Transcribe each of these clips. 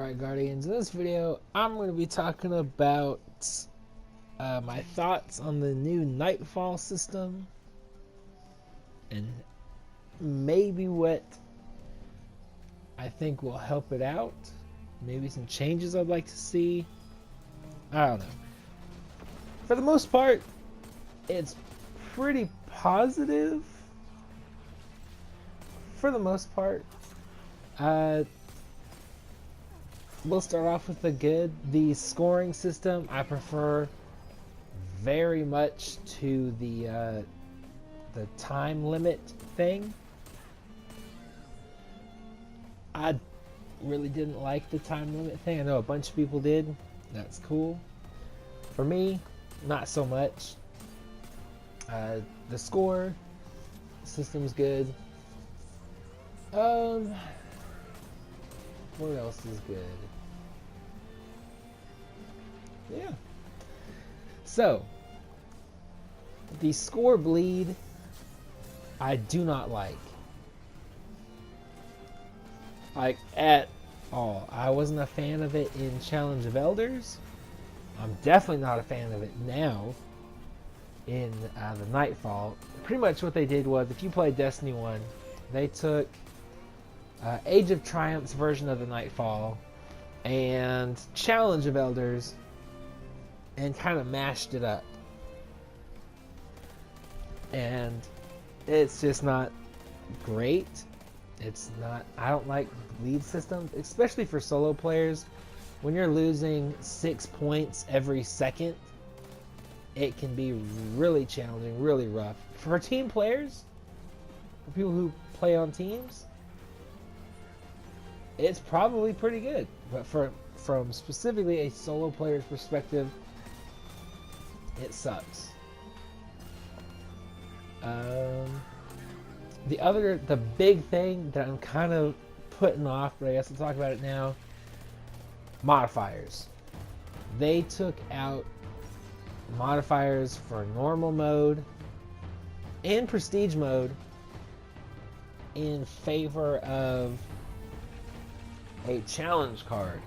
Alright, Guardians, in this video I'm going to be talking about my thoughts on the new Nightfall system and maybe what I think will help it out. Maybe some changes I'd like to see. I don't know. For the most part, it's pretty positive. For the most part. We'll start off with the good. The scoring system I prefer very much to the time limit thing. I really didn't like the time limit thing. I know a bunch of people did. That's cool. For me, not so much. The score system's good. What else is good? Yeah. So, the score bleed, I do not like. Like, at all. I wasn't a fan of it in Challenge of Elders. I'm definitely not a fan of it now in the Nightfall. Pretty much what they did was, if you played Destiny 1, they took Age of Triumph's version of the Nightfall and Challenge of Elders and kind of mashed it up. And it's just not great. It's not, I don't like lead systems, especially for solo players. When you're losing 6 points every second, it can be really challenging, really rough. For team players, for people who play on teams, it's probably pretty good. But from specifically a solo player's perspective, it sucks. The big thing that I'm kind of putting off, but I guess I'll talk about it now, modifiers. They took out modifiers for normal mode and prestige mode in favor of a challenge card.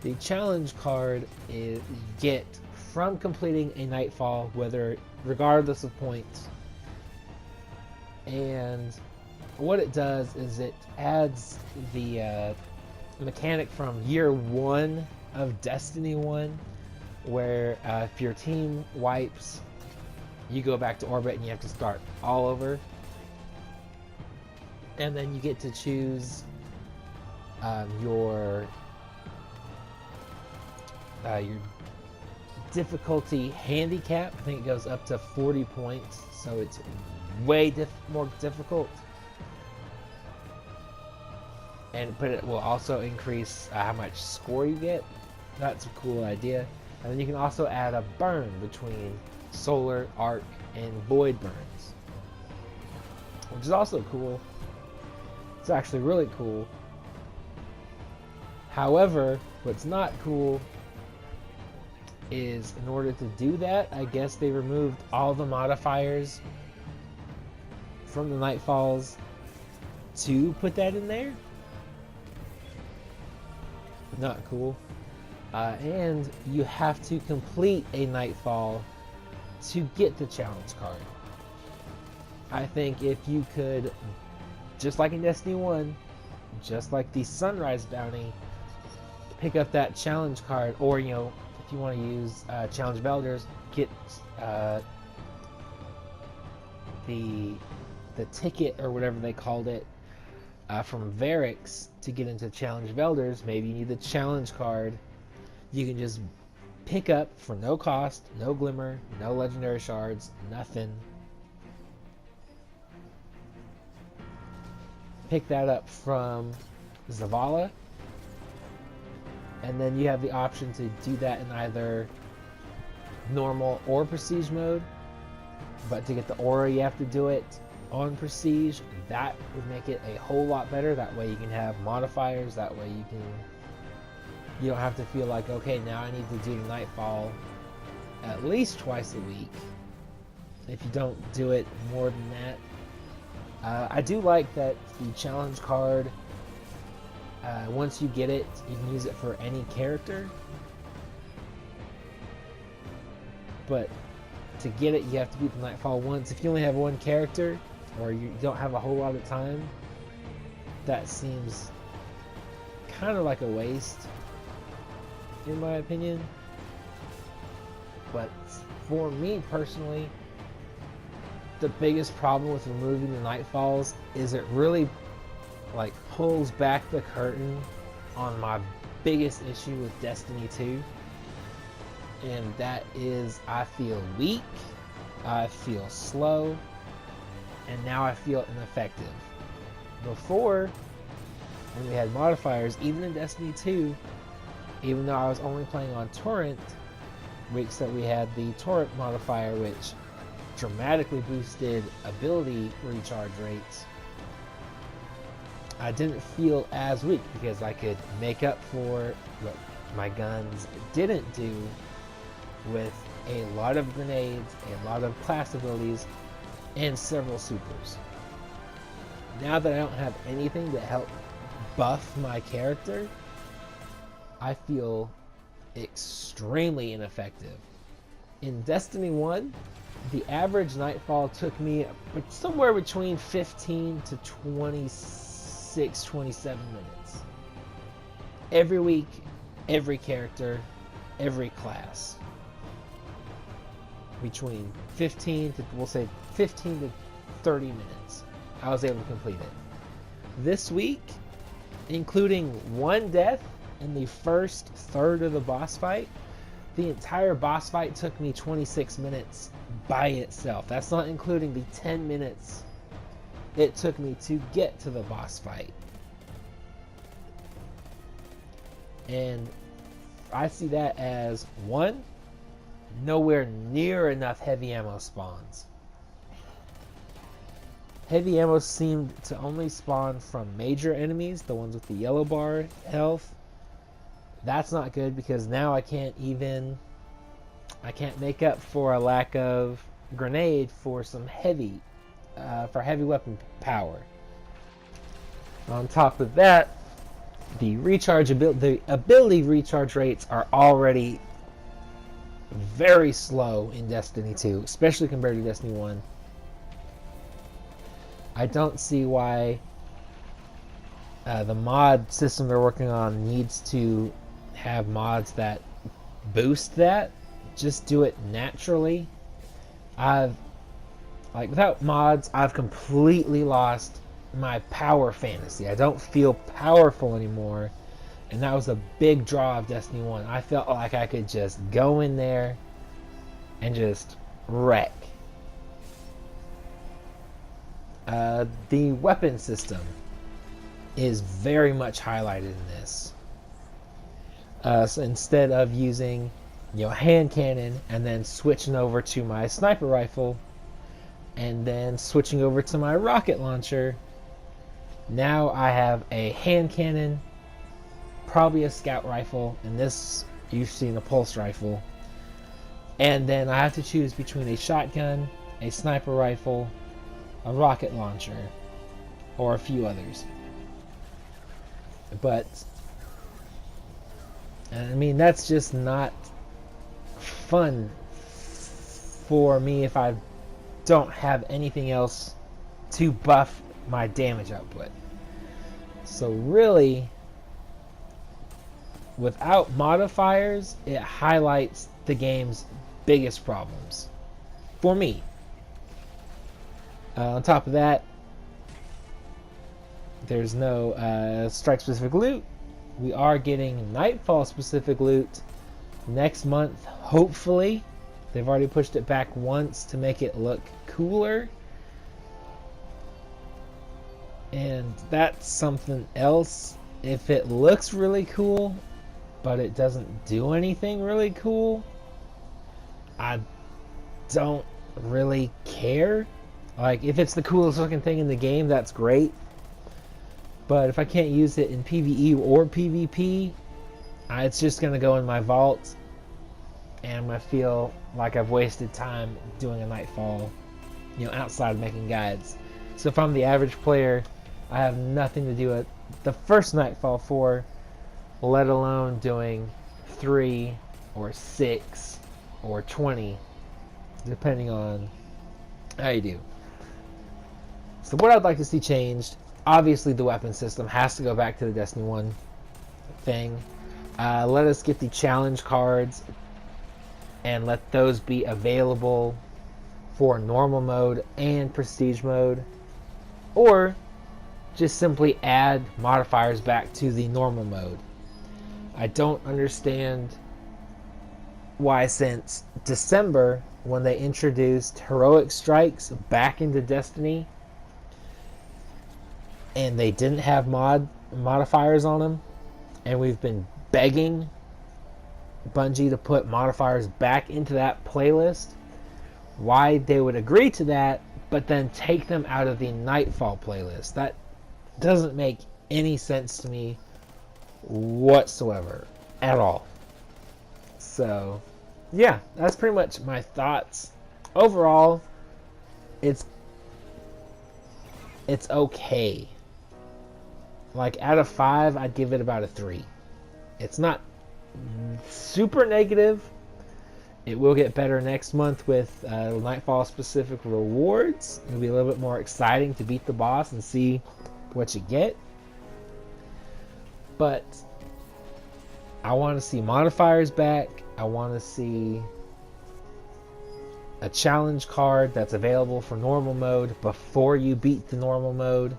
The challenge card is you get from completing a Nightfall, regardless of points. And what it does is it adds the mechanic from year 1 of Destiny 1, where if your team wipes, you go back to orbit and you have to start all over. And then you get to choose your difficulty handicap. I think it goes up to 40 points, so it's way more difficult. But it will also increase how much score you get. That's a cool idea. And then you can also add a burn between solar, arc, and void burns, which is also cool. It's actually really cool. However, what's not cool is, in order to do that, I guess they removed all the modifiers from the Nightfalls to put that in there. Not cool. And you have to complete a Nightfall to get the challenge card. I think if you could, just like in Destiny 1, just like the Sunrise bounty, pick up that challenge card, or if you want to use Challenge of Elders, get the ticket or whatever they called it from Varix to get into Challenge of Elders. Maybe you need the challenge card. You can just pick up for no cost, no glimmer, no legendary shards, nothing. Pick that up from Zavala, and then you have the option to do that in either normal or prestige mode. But to get the aura, you have to do it on prestige. That would make it a whole lot better. That way you can have modifiers. That way you don't have to feel like, okay, now I need to do Nightfall at least twice a week. If you don't do it more than that, I do like that the challenge card Once you get it, you can use it for any character. But to get it, you have to beat the Nightfall once. If you only have one character, or you don't have a whole lot of time, that seems kind of like a waste, in my opinion. But for me personally, the biggest problem with removing the Nightfalls is it really like pulls back the curtain on my biggest issue with Destiny 2, and that is I feel weak, I feel slow, and now I feel ineffective. Before, when we had modifiers, even in Destiny 2, even though I was only playing on Torrent, weeks that we had the Torrent modifier, which dramatically boosted ability recharge rates, I didn't feel as weak because I could make up for what my guns didn't do with a lot of grenades, a lot of class abilities, and several supers. Now that I don't have anything to help buff my character, I feel extremely ineffective. In Destiny 1, the average Nightfall took me somewhere between 15 to 26, 27 minutes. Every week, every character, every class. Between 15 to, we'll say 15 to 30 minutes, I was able to complete it. This week, including one death in the first third of the boss fight, the entire boss fight took me 26 minutes by itself. That's not including the 10 minutes it took me to get to the boss fight. And I see that as, one, nowhere near enough heavy ammo spawns. Heavy ammo seemed to only spawn from major enemies, the ones with the yellow bar health. That's not good because now I can't make up for a lack of grenade for some heavy weapon power. On top of that, the ability recharge rates are already very slow in Destiny 2, especially compared to Destiny 1. I don't see why the mod system they're working on needs to have mods that boost that. Just do it naturally. Without mods, I've completely lost my power fantasy. I don't feel powerful anymore, and that was a big draw of Destiny 1. I felt like I could just go in there and just wreck. The weapon system is very much highlighted in this. So instead of using, hand cannon and then switching over to my sniper rifle and then switching over to my rocket launcher, now I have a hand cannon, probably a scout rifle, and this you've seen a pulse rifle, and then I have to choose between a shotgun, a sniper rifle, a rocket launcher, or a few others. But I mean, that's just not fun for me if I don't have anything else to buff my damage output. So really, without modifiers, it highlights the game's biggest problems for me. On top of that, there's no strike specific loot. We are getting Nightfall specific loot next month, hopefully. They've already pushed it back once to make it look cooler, and that's something else. If it looks really cool but it doesn't do anything really cool, I don't really care. Like, if it's the coolest looking thing in the game, that's great. But if I can't use it in PvE or PvP, it's just going to go in my vault, and I'm going to feel like I've wasted time doing a Nightfall, outside of making guides. So if I'm the average player, I have nothing to do the first Nightfall for, let alone doing 3 or 6 or 20, depending on how you do. So what I'd like to see changed, obviously the weapon system has to go back to the Destiny 1 thing. Let us get the challenge cards and let those be available for normal mode and prestige mode, or just simply add modifiers back to the normal mode. I don't understand why since December, when they introduced heroic strikes back into Destiny and they didn't have modifiers on them, and we've been begging Bungie to put modifiers back into that playlist, why they would agree to that but then take them out of the Nightfall playlist. That doesn't make any sense to me whatsoever at all. So yeah, that's pretty much my thoughts. Overall, it's okay. Like, out of 5, I'd give it about a 3. It's not super negative. It will get better next month with Nightfall specific rewards. It'll be a little bit more exciting to beat the boss and see what you get. But I want to see modifiers back. I want to see a challenge card that's available for normal mode before you beat the normal mode.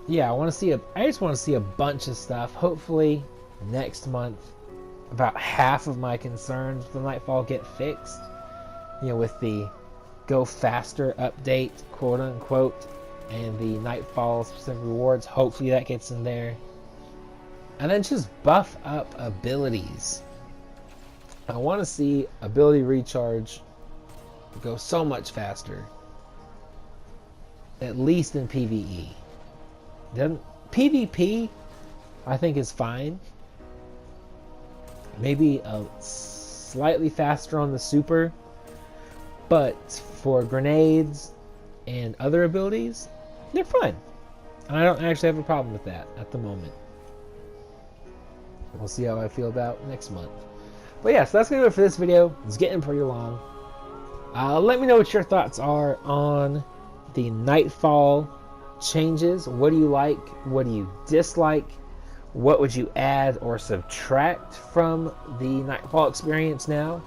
Yeah, I just want to see a bunch of stuff. Hopefully next month about half of my concerns with the Nightfall get fixed. You know, with the go faster update, quote unquote, and the Nightfall specific rewards. Hopefully that gets in there. And then just buff up abilities. I want to see ability recharge go so much faster. At least in PvE. PvP, I think, is fine. Maybe a slightly faster on the super. But for grenades and other abilities, they're fine. I don't actually have a problem with that at the moment. We'll see how I feel about next month. But yeah, so that's going to do it for this video. It's getting pretty long. Let me know what your thoughts are on the Nightfall changes. What do you like? What do you dislike? What would you add or subtract from the Nightfall experience now?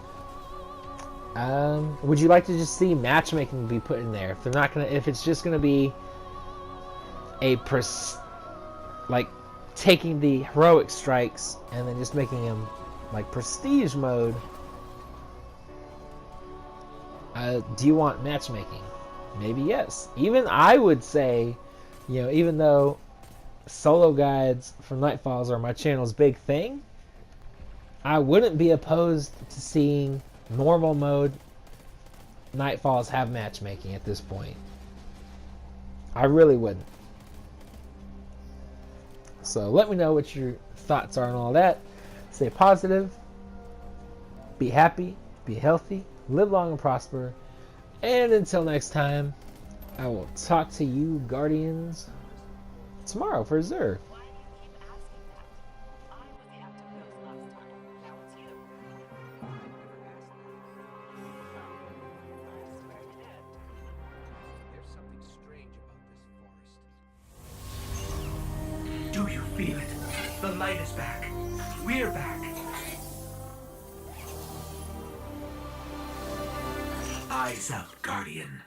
Would you like to just see matchmaking be put in there? If it's just gonna be like taking the heroic strikes and then just making them like prestige mode, do you want matchmaking? Maybe yes. Even I would say, you know, even though solo guides for Nightfalls are my channel's big thing, I wouldn't be opposed to seeing normal mode Nightfalls have matchmaking at this point. I really wouldn't. So let me know what your thoughts are on all that. Stay positive, be happy, be healthy, live long and prosper, and until next time, I will talk to you Guardians tomorrow for Xur. Do you feel it? The light is back. We're back. Eyes out, Guardian.